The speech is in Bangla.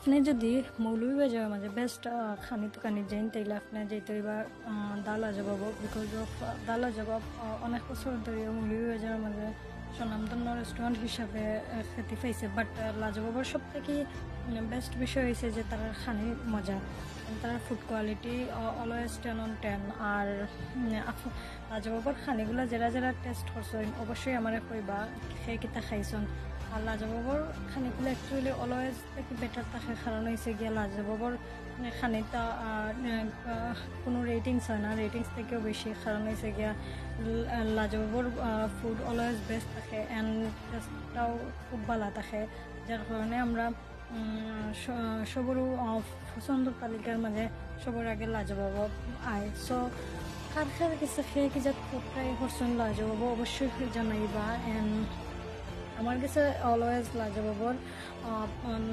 আপনি যদি মৌলভীবাজারের মাঝে বেস্ট খানি দোকানি যাইন তাইলে আপনি যেতে হইবা দা লাজবাব বিকজ অফ দা লাজবাব অনেক বছর ধরে মৌলভীবাজারের মাঝে স্বনামধন্য রেস্টুরেন্ট হিসাবে খ্যাতি পাইছে বাট লাজবাবর সব থেকে বেস্ট বিষয় হয়েছে যে তার খানি মজা তার ফুড কোয়ালিটি অলওয়েজ 10/10 আর লাজবাবর খানিগুলা যারা যারা টেস্ট করছেন অবশ্যই আমার কইবা খেয়ে কিতা খাইছেন আর লাজবাবর খানিগুলো অ্যাকচুয়ালি অলওয়েজ থেকে বেটার থাকে কারণ হয়েছে গিয়া লাজবাবর খানিটা কোনো রেটিংস হয় না রেটিংস থেকেও বেশি কারণ হয়েছে গিয়া লাজবাবর ফুড অলওয়েজ বেস্ট থাকে অ্যান্ড টেস্টটাও খুব ভালো থাকে যার কারণে আমরা সবরও পছন্দ তালিকার মাঝে সবার আগে লাজবাব আয় সো কার কার কাছে খেয়ে কি যা খুব ট্রাই করছেন লাজবাব অবশ্যই জানাইবা অ্যান্ড আমার কাছে অলওয়েজ লাজবাবর